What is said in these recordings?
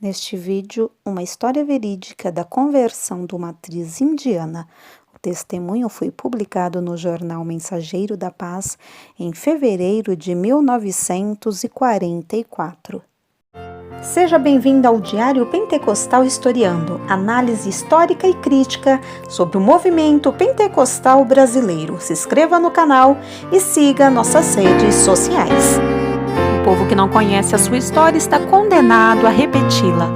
Neste vídeo, uma história verídica da conversão de uma atriz indiana. O testemunho foi publicado no jornal Mensageiro da Paz em fevereiro de 1944. Seja bem-vindo ao Diário Pentecostal Historiando, análise histórica e crítica sobre o movimento pentecostal brasileiro. Se inscreva no canal e siga nossas redes sociais. O povo que não conhece a sua história está condenado a repeti-la.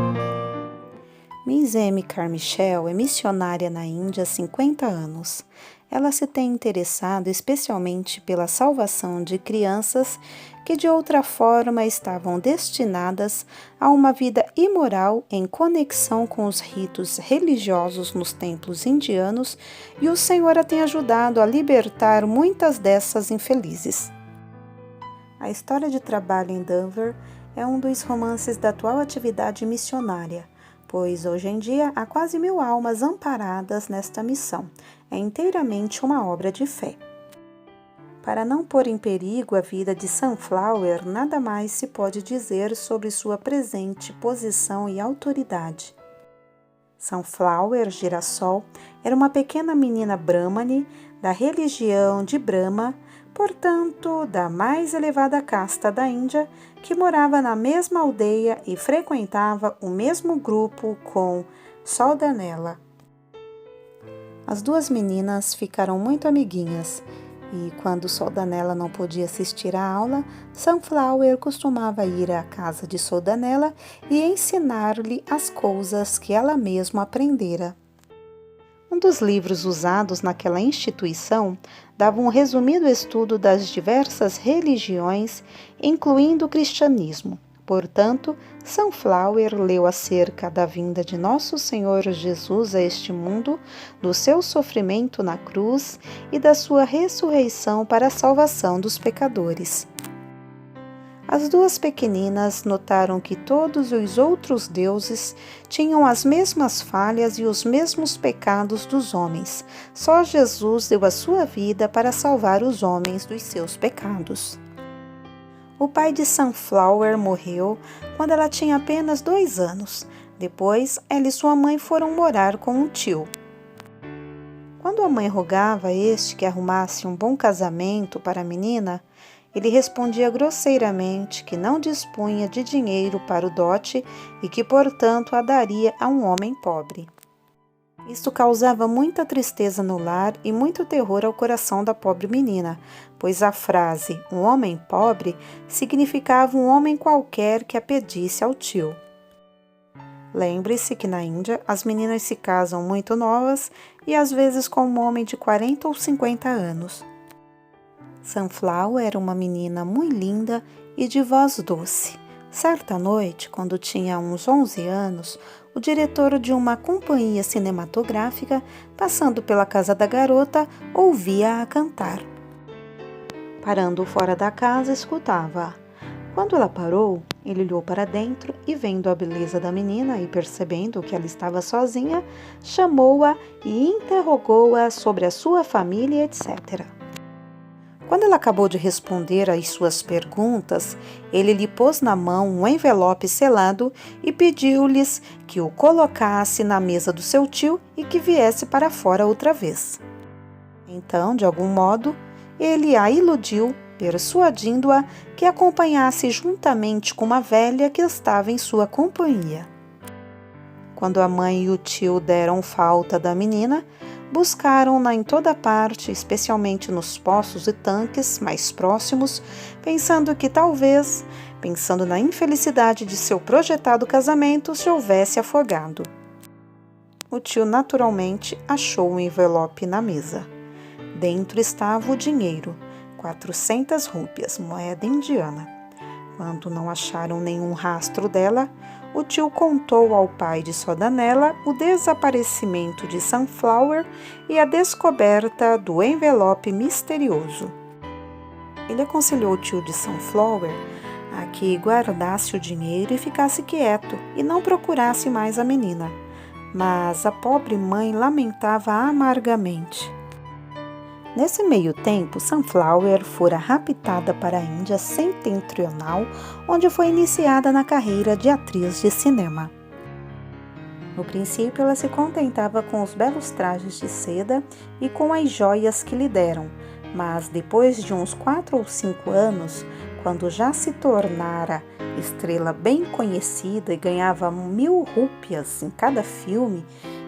Miss M. Carmichael é missionária na Índia há 50 anos. Ela se tem interessado especialmente pela salvação de crianças que de outra forma estavam destinadas a uma vida imoral em conexão com os ritos religiosos nos templos indianos, e o Senhor a tem ajudado a libertar muitas dessas infelizes. A história de trabalho em Denver é um dos romances da atual atividade missionária, pois hoje em dia há quase 1000 almas amparadas nesta missão. É inteiramente uma obra de fé. Para não pôr em perigo a vida de Sunflower, nada mais se pode dizer sobre sua presente posição e autoridade. Sunflower, Girassol, era uma pequena menina brahmane da religião de Brahma, portanto, da mais elevada casta da Índia, que morava na mesma aldeia e frequentava o mesmo grupo com Soldanella. As duas meninas ficaram muito amiguinhas, e quando Soldanella não podia assistir à aula, Sunflower costumava ir à casa de Soldanella e ensinar-lhe as coisas que ela mesma aprendera. Um dos livros usados naquela instituição dava um resumido estudo das diversas religiões, incluindo o cristianismo. Portanto, Sunflower leu acerca da vinda de Nosso Senhor Jesus a este mundo, do seu sofrimento na cruz e da sua ressurreição para a salvação dos pecadores. As duas pequeninas notaram que todos os outros deuses tinham as mesmas falhas e os mesmos pecados dos homens. Só Jesus deu a sua vida para salvar os homens dos seus pecados. O pai de Sunflower morreu quando ela tinha apenas 2 anos. Depois, ela e sua mãe foram morar com um tio. Quando a mãe rogava a este que arrumasse um bom casamento para a menina, ele respondia grosseiramente que não dispunha de dinheiro para o dote e que, portanto, a daria a um homem pobre. Isto causava muita tristeza no lar e muito terror ao coração da pobre menina, pois a frase "um homem pobre" significava um homem qualquer que a pedisse ao tio. Lembre-se que na Índia as meninas se casam muito novas e às vezes com um homem de 40 ou 50 anos. Sunflower era uma menina muito linda e de voz doce. Certa noite, quando tinha uns 11 anos, o diretor de uma companhia cinematográfica, passando pela casa da garota, ouvia-a cantar. Parando fora da casa, escutava-a. Quando ela parou, ele olhou para dentro e, vendo a beleza da menina e percebendo que ela estava sozinha, chamou-a e interrogou-a sobre a sua família, etc. Quando ela acabou de responder às suas perguntas, ele lhe pôs na mão um envelope selado e pediu-lhes que o colocasse na mesa do seu tio e que viesse para fora outra vez. Então, de algum modo, ele a iludiu, persuadindo-a que acompanhasse juntamente com uma velha que estava em sua companhia. Quando a mãe e o tio deram falta da menina, buscaram-na em toda parte, especialmente nos poços e tanques mais próximos, pensando que talvez, pensando na infelicidade de seu projetado casamento, se houvesse afogado. O tio naturalmente achou um envelope na mesa. Dentro estava o dinheiro, 400 rúpias, moeda indiana. Quando não acharam nenhum rastro dela, o tio contou ao pai de Soldanella o desaparecimento de Sunflower e a descoberta do envelope misterioso. Ele aconselhou o tio de Sunflower a que guardasse o dinheiro e ficasse quieto e não procurasse mais a menina. Mas a pobre mãe lamentava amargamente. Nesse meio tempo, Sunflower fora raptada para a Índia setentrional, onde foi iniciada na carreira de atriz de cinema. No princípio, ela se contentava com os belos trajes de seda e com as joias que lhe deram, mas depois de uns 4 ou 5 anos, quando já se tornara estrela bem conhecida e ganhava 1000 rúpias em cada filme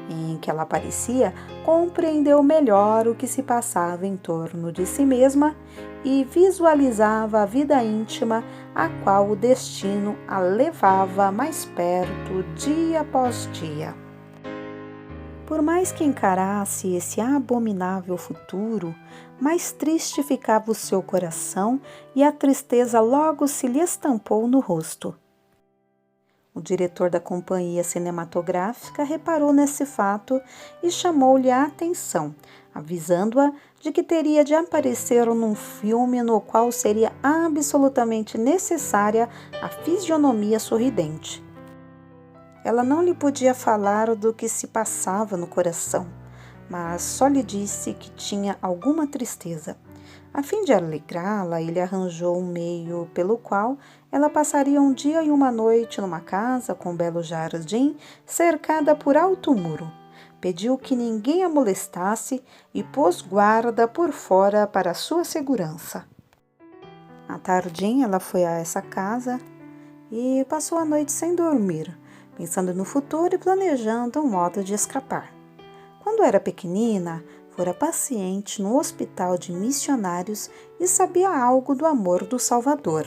em que ela aparecia, compreendeu melhor o que se passava em torno de si mesma e visualizava a vida íntima a qual o destino a levava mais perto dia após dia. Por mais que encarasse esse abominável futuro, mais triste ficava o seu coração e a tristeza logo se lhe estampou no rosto. O diretor da companhia cinematográfica reparou nesse fato e chamou-lhe a atenção, avisando-a de que teria de aparecer num filme no qual seria absolutamente necessária a fisionomia sorridente. Ela não lhe podia falar do que se passava no coração, mas só lhe disse que tinha alguma tristeza. A fim de alegrá-la, ele arranjou um meio pelo qual ela passaria um dia e uma noite numa casa com um belo jardim, cercada por alto muro. Pediu que ninguém a molestasse e pôs guarda por fora para sua segurança. À tardinha, ela foi a essa casa e passou a noite sem dormir, pensando no futuro e planejando um modo de escapar. Quando era pequenina, fora paciente no hospital de missionários e sabia algo do amor do Salvador.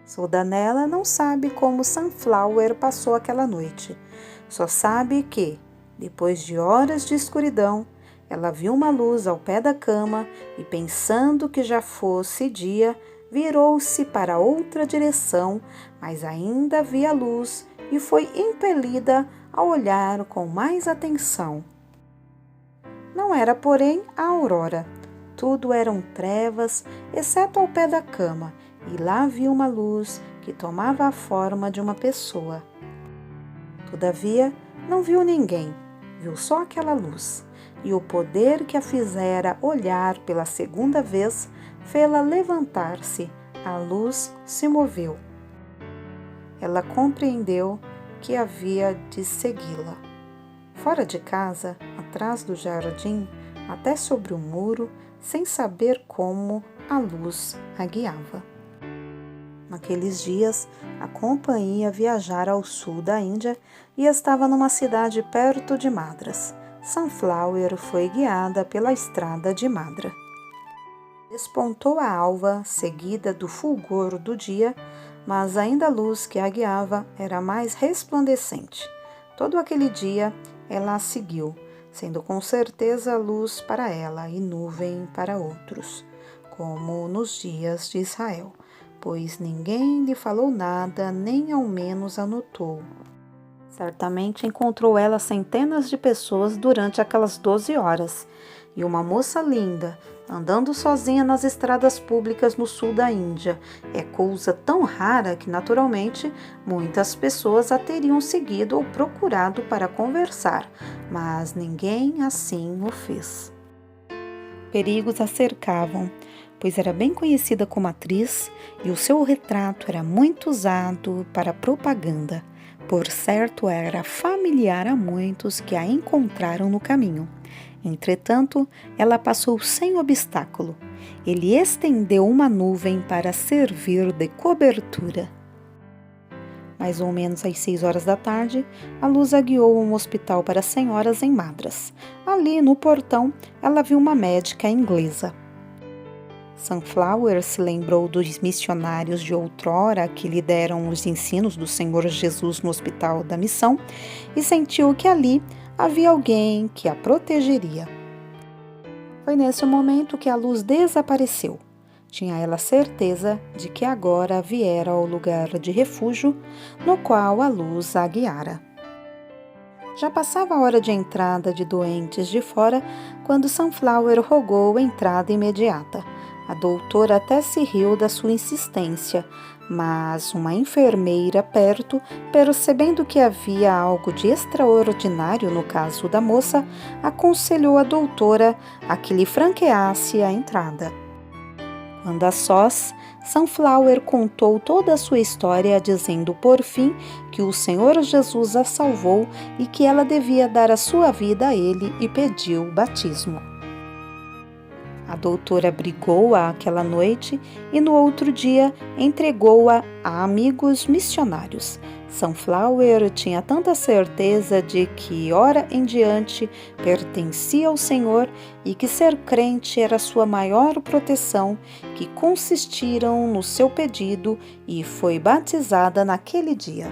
Soldanella não sabe como Sunflower passou aquela noite. Só sabe que, depois de horas de escuridão, ela viu uma luz ao pé da cama e, pensando que já fosse dia, virou-se para outra direção, mas ainda via a luz e foi impelida a olhar com mais atenção. Não era, porém, a aurora. Tudo eram trevas, exceto ao pé da cama, e lá viu uma luz que tomava a forma de uma pessoa. Todavia, não viu ninguém, viu só aquela luz, e o poder que a fizera olhar pela segunda vez fê-la levantar-se. A luz se moveu. Ela compreendeu que havia de segui-la. Fora de casa, atrás do jardim, até sobre o muro, sem saber como, a luz a guiava. Naqueles dias, a companhia viajara ao sul da Índia e estava numa cidade perto de Madras. Sunflower foi guiada pela estrada de Madras. Despontou a alva, seguida do fulgor do dia, mas ainda a luz que a guiava era mais resplandecente. Todo aquele dia, ela a seguiu, sendo com certeza luz para ela e nuvem para outros, como nos dias de Israel, pois ninguém lhe falou nada, nem ao menos a notou. Certamente encontrou ela centenas de pessoas durante aquelas 12 horas, e uma moça linda, andando sozinha nas estradas públicas no sul da Índia, é coisa tão rara que, naturalmente, muitas pessoas a teriam seguido ou procurado para conversar, mas ninguém assim o fez. Perigos a cercavam, pois era bem conhecida como atriz e o seu retrato era muito usado para propaganda. Por certo, era familiar a muitos que a encontraram no caminho. Entretanto, ela passou sem obstáculo. Ele estendeu uma nuvem para servir de cobertura. Mais ou menos às 6 horas da tarde, a luz a guiou a um hospital para senhoras em Madras. Ali, no portão, ela viu uma médica inglesa. Sunflower se lembrou dos missionários de outrora que lhe deram os ensinos do Senhor Jesus no Hospital da Missão e sentiu que ali havia alguém que a protegeria. Foi nesse momento que a luz desapareceu. Tinha ela certeza de que agora viera ao lugar de refúgio no qual a luz a guiara. Já passava a hora de entrada de doentes de fora quando Sunflower rogou entrada imediata. A doutora até se riu da sua insistência, Mas uma enfermeira perto, percebendo que havia algo de extraordinário no caso da moça, aconselhou a doutora a que lhe franqueasse a entrada. Quando a sós, Sunflower contou toda a sua história, dizendo por fim que o Senhor Jesus a salvou e que ela devia dar a sua vida a ele, e pediu o batismo. A doutora abrigou-a aquela noite e no outro dia entregou-a a amigos missionários. Sunflower tinha tanta certeza de que, ora em diante, pertencia ao Senhor e que ser crente era sua maior proteção, que consistiram no seu pedido, e foi batizada naquele dia.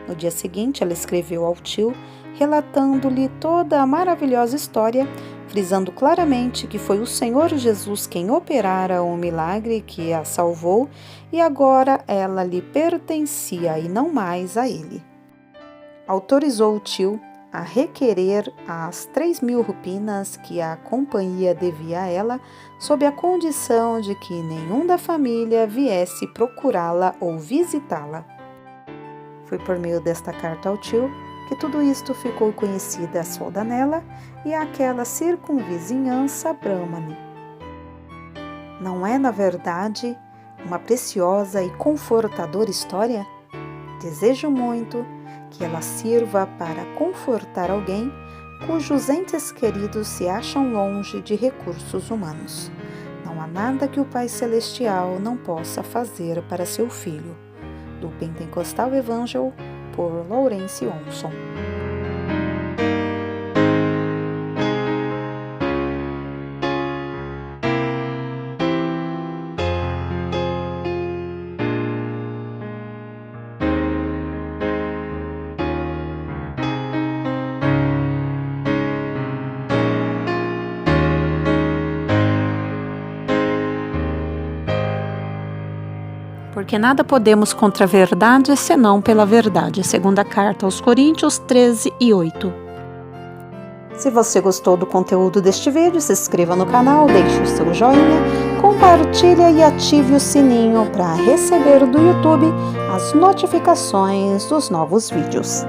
No dia seguinte, ela escreveu ao tio, relatando-lhe toda a maravilhosa história, frisando claramente que foi o Senhor Jesus quem operara o milagre que a salvou, e agora ela lhe pertencia e não mais a ele. Autorizou o tio a requerer as 3.000 rupinas que a companhia devia a ela, sob a condição de que nenhum da família viesse procurá-la ou visitá-la. Foi por meio desta carta ao tio que tudo isto ficou conhecido a Soldanella e àquela circunvizinhança brâmane. Não é, na verdade, uma preciosa e confortadora história? Desejo muito que ela sirva para confortar alguém cujos entes queridos se acham longe de recursos humanos. Não há nada que o Pai Celestial não possa fazer para seu filho. Do Pentecostal Evangel, por Laurence Onson. Porque nada podemos contra a verdade, senão pela verdade. Segunda carta aos Coríntios 13:8. Se você gostou do conteúdo deste vídeo, se inscreva no canal, deixe o seu joinha, compartilhe e ative o sininho para receber do YouTube as notificações dos novos vídeos.